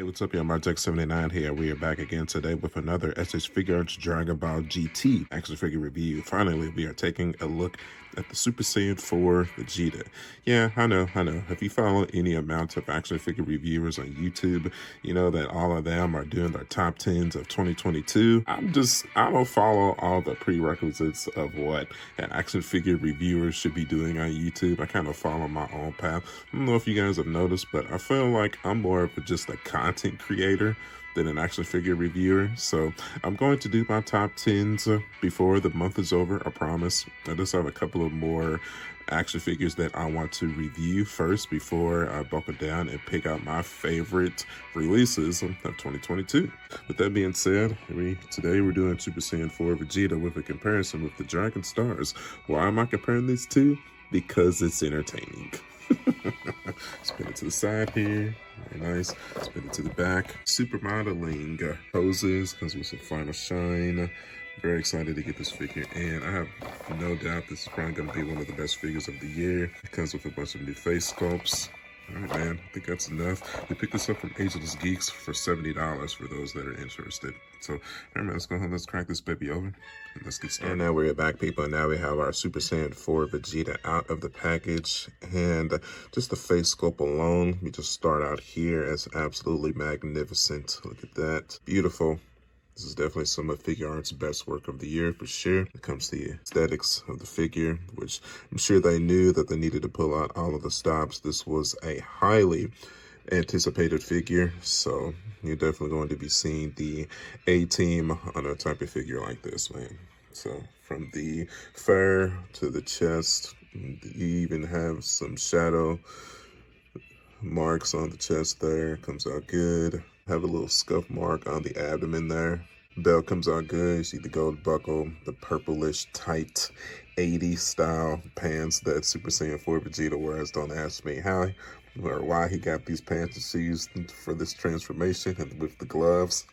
What's up, y'all? MyJack79 here. We are back again today with another Figuarts Dragon Ball GT action figure review. Finally, we are taking a look at the Super Saiyan 4 Vegeta. Yeah, I know. If you follow any amount of action figure reviewers on YouTube, you know that all of them are doing their top 10s of 2022. I don't follow all the prerequisites of what an action figure reviewer should be doing on YouTube. I kind of follow my own path. I don't know if you guys have noticed, but I feel like I'm more of just a content creator than an action figure reviewer. So I'm going to do my top 10s before the month is over, I promise. I just have a couple of more action figures that I want to review first before I buckle down and pick out my favorite releases of 2022. With that being said, today we're doing Super Saiyan 4 Vegeta with a comparison with the Dragon Stars. Why am I comparing these two? Because it's entertaining. Spin it to the side here. Very nice. Spin it to the back. Super modeling poses. Comes with some final shine. Very excited to get this figure, and I have no doubt this is probably going to be one of the best figures of the year. It comes with a bunch of new face sculpts. All right, man, I think that's enough. We picked this up from Ageless Geeks for $70 for those that are interested. So, all right, man, let's go ahead, let's crack this baby open, and let's get started. And now we're back, people, and now we have our Super Saiyan 4 Vegeta out of the package. And just the face sculpt alone, we just start out here as absolutely magnificent. Look at that. Beautiful. This is definitely some of Figuarts' best work of the year, for sure. When it comes to the aesthetics of the figure, which I'm sure they knew that they needed to pull out all of the stops. This was a highly anticipated figure, so you're definitely going to be seeing the A-team on a type of figure like this, man. So from the fur to the chest, you even have some shadow marks on the chest there. Comes out good. Have a little scuff mark on the abdomen there. Belt comes out good. You see the gold buckle, the purplish tight 80s style pants that Super Saiyan 4 Vegeta wears. Don't ask me how or why he got these pants and shoes for this transformation, and with the gloves.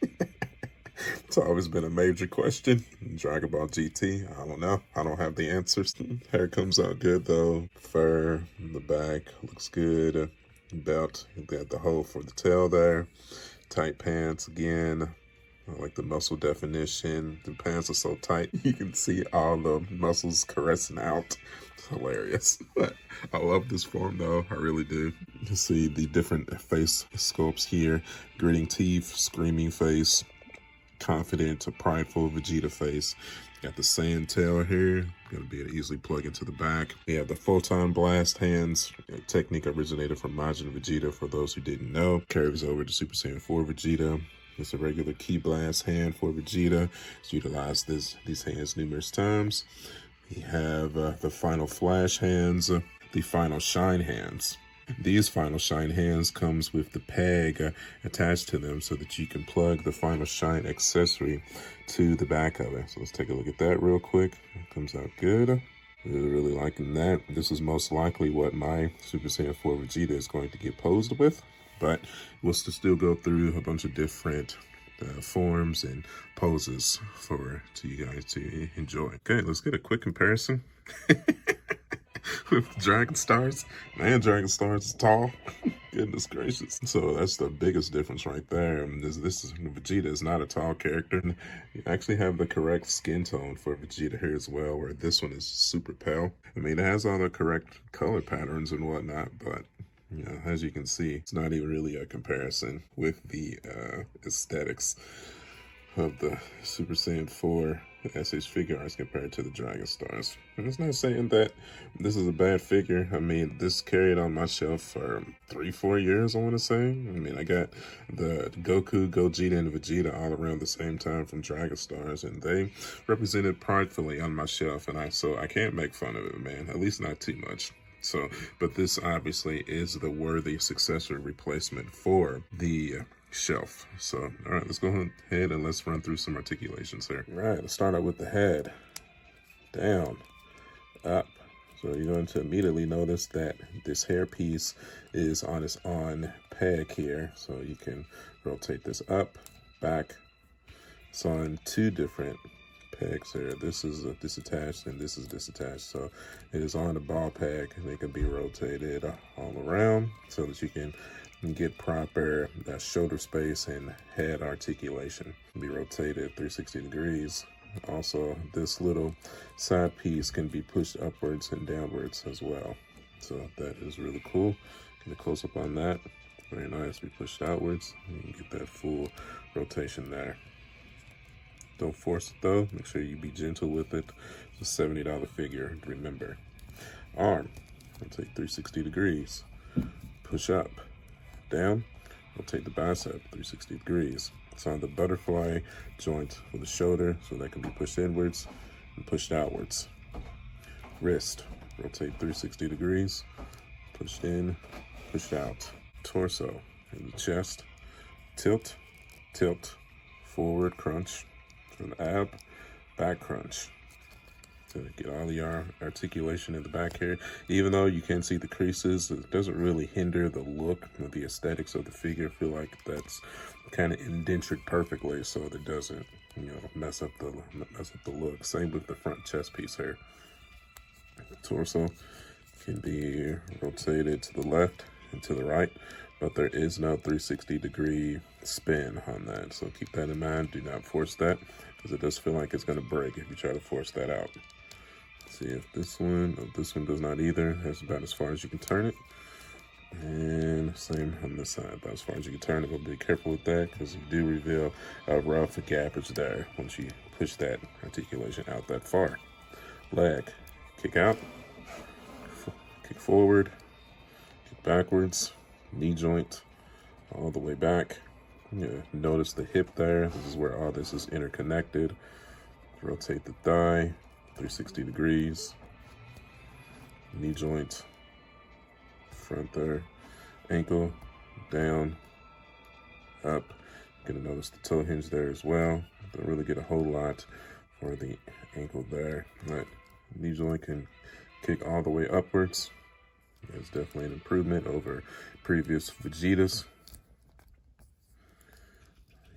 It's always been a major question. Dragon Ball GT, I don't know. I don't have the answers. Hair comes out good though. Fur in the back looks good. Belt, you got the hole for the tail there. Tight pants again. I like the muscle definition. The pants are so tight you can see all the muscles caressing out. It's hilarious. I love this form though, I really do. You see the different face sculpts here. Gritting teeth, screaming face, confident, prideful Vegeta face. Got the Saiyan tail here. Gonna be able to easily plug into the back. We have the photon blast hands. A technique originated from Majin Vegeta, for those who didn't know. Carries over to Super Saiyan 4 Vegeta. It's a regular key blast hand for Vegeta. It's utilized these hands numerous times. We have the final flash hands, the final shine hands. These final shine hands comes with the peg attached to them so that you can plug the final shine accessory to the back of it. So let's take a look at that real quick. It comes out good. Really liking that. This is most likely what my Super Saiyan 4 Vegeta is going to get posed with, but we'll still go through a bunch of different forms and poses to you guys to enjoy. Okay, let's get a quick comparison. With Dragon Stars. Man, Dragon Stars is tall. Goodness gracious. So that's the biggest difference right there. Vegeta is not a tall character. You actually have the correct skin tone for Vegeta here as well, where this one is super pale. I mean, it has all the correct color patterns and whatnot, but you know, as you can see, it's not even really a comparison with the aesthetics of the Super Saiyan 4 SH Figuarts compared to the Dragon Stars. And it's not saying that this is a bad figure. I mean, this carried on my shelf for 3-4 years, I want to say. I mean, I got the Goku, Gogeta, and Vegeta all around the same time from Dragon Stars, and they represented pridefully on my shelf, and so I can't make fun of it, man. At least not too much. So, but this obviously is the worthy successor replacement for the shelf. So, all right, let's go ahead and let's run through some articulations here. All right, let's start out with the head. Down, up. So you're going to immediately notice that this hair piece is on its own peg here. So you can rotate this up, back. It's on two different pegs here. This is disattached and this is disattached. So it is on the ball peg, and it can be rotated all around so that you can and get proper shoulder space and head articulation. Be rotated 360 degrees. Also, this little side piece can be pushed upwards and downwards as well. So that is really cool. Get a close up on that. Very nice. Be pushed outwards. You can get that full rotation there. Don't force it though. Make sure you be gentle with it. It's a $70 figure. Remember. Arm. Rotate 360 degrees. Push up. Down. Rotate the bicep 360 degrees. It's on the butterfly joint for the shoulder, so that can be pushed inwards and pushed outwards. Wrist. Rotate 360 degrees. Pushed in, pushed out. Torso and the chest. Tilt, tilt, forward crunch. An ab, back crunch. To get all the articulation in the back here. Even though you can see the creases, it doesn't really hinder the look or the aesthetics of the figure. I feel like that's kind of indentured perfectly, so that it doesn't, mess up the look. Same with the front chest piece here. The torso can be rotated to the left and to the right, but there is no 360 degree spin on that. So keep that in mind. Do not force that, because it does feel like it's going to break if you try to force that out. See if this one does not either. That's about as far as you can turn it. And same on this side, about as far as you can turn it. But be careful with that, because you do reveal a rough gapage there once you push that articulation out that far. Leg, kick out, kick forward, kick backwards, knee joint all the way back. Notice the hip there. This is where all this is interconnected. Rotate the thigh 360 degrees. Knee joint, front there, ankle, down, up. You're gonna notice the toe hinge there as well. Don't really get a whole lot for the ankle there. But knee joint can kick all the way upwards. It's definitely an improvement over previous Vegetas.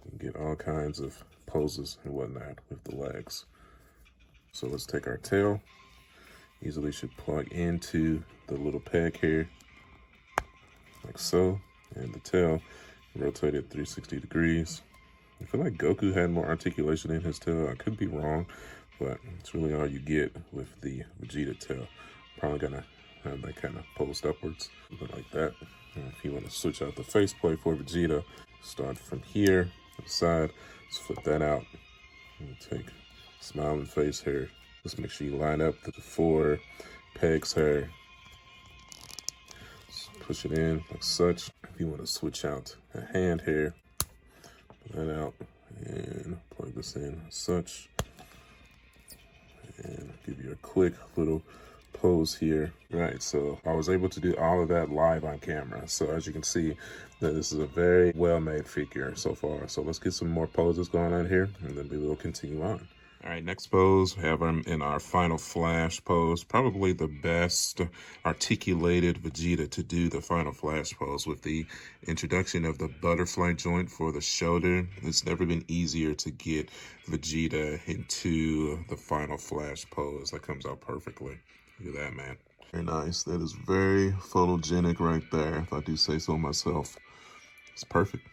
You can get all kinds of poses and whatnot with the legs. So let's take our tail. Easily should plug into the little peg here, like so. And the tail, rotated 360 degrees. I feel like Goku had more articulation in his tail. I could be wrong, but it's really all you get with the Vegeta tail. Probably gonna have that kind of posed upwards, something like that. And if you want to switch out the faceplate for Vegeta, start from here to the side. Let's flip that out. And take smiling face here. Just make sure you line up the 4 pegs here. Just push it in like such. If you want to switch out a hand here, pull that out and plug this in as such. And give you a quick little pose here. Right, so I was able to do all of that live on camera. So as you can see, that this is a very well-made figure so far. So let's get some more poses going on here, and then we will continue on. All right, next pose, we have him in our final flash pose. Probably the best articulated Vegeta to do the final flash pose. With the introduction of the butterfly joint for the shoulder, it's never been easier to get Vegeta into the final flash pose. That comes out perfectly. Look at that, man. Very nice. That is very photogenic right there, if I do say so myself. It's perfect.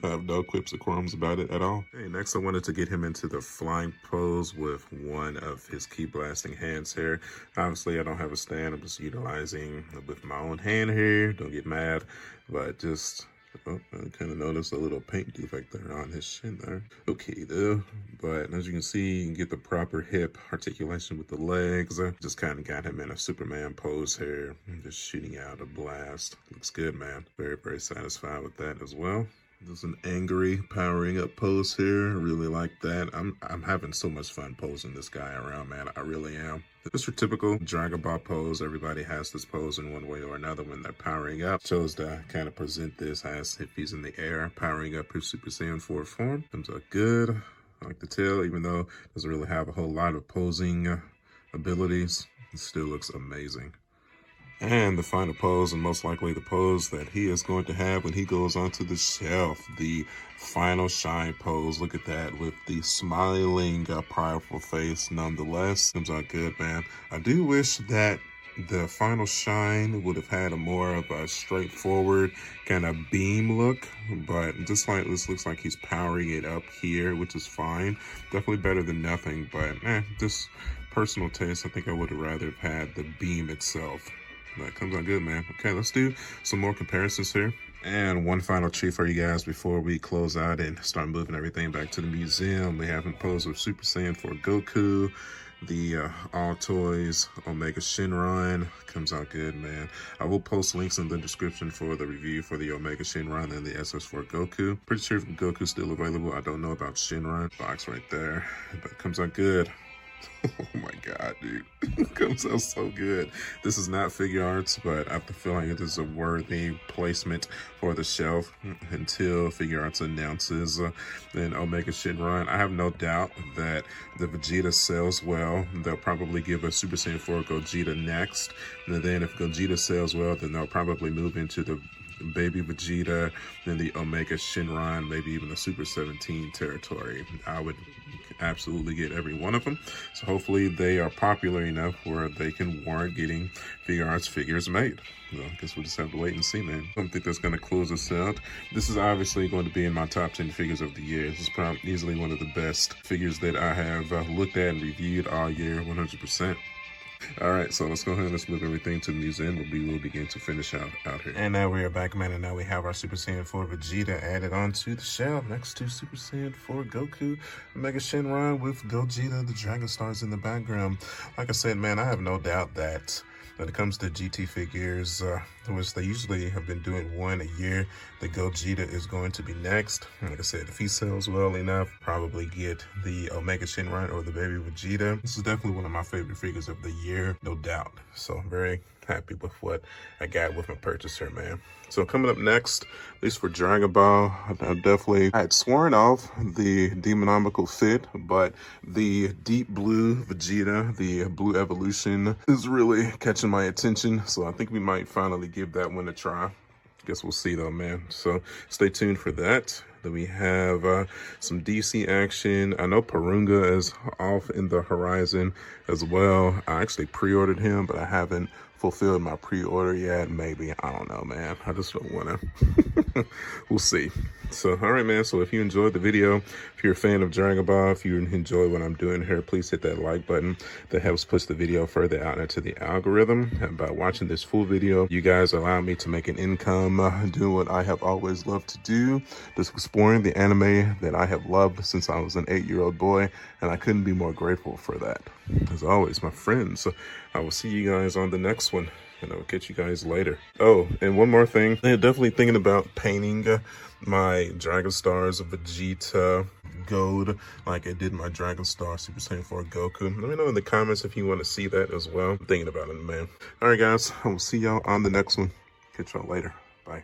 I have no quips or qualms about it at all. Okay, next I wanted to get him into the flying pose with one of his ki blasting hands here. Obviously, I don't have a stand. I'm just utilizing with my own hand here. Don't get mad, but just, I kind of noticed a little paint defect there on his shin there. Okay, though. But as you can see, you can get the proper hip articulation with the legs. I just kind of got him in a Superman pose here. Just shooting out a blast. Looks good, man. Very, very satisfied with that as well. There's an angry powering up pose here. I really like that. I'm having so much fun posing this guy around, man. I really am. This is your typical Dragon Ball pose. Everybody has this pose in one way or another when they're powering up. Chose to kind of present this as if he's in the air, powering up his Super Saiyan 4 form. Comes out good. I like the tail, even though it doesn't really have a whole lot of posing abilities. It still looks amazing. And the final pose, and most likely the pose that he is going to have when he goes onto the shelf, the final shine pose. Look at that, with the smiling, powerful face nonetheless. Comes out good, man. I do wish that The final shine would have had a more of a straightforward kind of beam look, but this looks like he's powering it up here, which is fine. Definitely better than nothing, but just personal taste. I think I would have rather have had the beam itself. That comes out good, man. Okay, let's do some more comparisons here. And one final treat for you guys before we close out and start moving everything back to the museum. We have him posed with Super Saiyan 4 Goku. The All Toys Omega Shenron comes out good, man. I will post links in the description for the review for the Omega Shenron and the SS4 Goku. Pretty sure Goku's still available. I don't know about Shenron. Box right there, but it comes out good. Oh my god, dude. It comes out so good. This is not Figuarts, but I feel like it is a worthy placement for the shelf until Figuarts announces an Omega Shenron. I have no doubt that the Vegeta sells well. They'll probably give a Super Saiyan 4 Gogeta next. And then if Gogeta sells well, then they'll probably move into the Baby Vegeta, then the Omega Shenron, maybe even the Super 17 territory. I would absolutely get every one of them. So hopefully they are popular enough where they can warrant getting Figuarts figures made. So I guess we'll just have to wait and see, man. I don't think that's going to close us out. This is obviously going to be in my top 10 figures of the year. This is probably easily one of the best figures that I have looked at and reviewed all year, 100%. All right, so let's go ahead and let's move everything to the museum, but we will begin to finish out here. And now we are back, man, and now we have our Super Saiyan 4 Vegeta added onto the shelf next to Super Saiyan 4 Goku, Mega Shenron with Gogeta, the Dragon Stars in the background. Like I said, man, I have no doubt that when it comes to GT figures, which they usually have been doing one a year, the Gogeta is going to be next. Like I said, if he sells well enough, probably get the Omega Shenron or the Baby Vegeta. This is definitely one of my favorite figures of the year, no doubt. So very happy with what I got with my purchase here, man. So coming up next, at least for Dragon Ball, I had sworn off the Demonomical Fit, but the Deep Blue Vegeta, the Blue Evolution, is really catching my attention. So I think we might finally give that one a try. Guess we'll see though, man. So stay tuned for that. Then we have some DC action. I know Purunga is off in the horizon as well. I actually pre-ordered him, but I haven't fulfilled my pre-order yet. Maybe, I don't know, man. I just don't want to. We'll see. So, all right, man. So if you enjoyed the video, if you're a fan of Dragon Ball, if you enjoy what I'm doing here, please hit that like button. That helps push the video further out into the algorithm. And by watching this full video, you guys allow me to make an income doing what I have always loved to do, just exploring the anime that I have loved since I was an 8-year-old boy, and I couldn't be more grateful for that. As always, my friends, I will see you guys on the next one, and I will catch you guys later. Oh, and one more thing. I'm definitely thinking about painting my Dragon Stars Vegeta gold like I did my Dragon Star Super Saiyan 4 Goku. Let me know in the comments if you want to see that as well. I'm thinking about it, man. All right, guys. I will see y'all on the next one. Catch y'all later. Bye.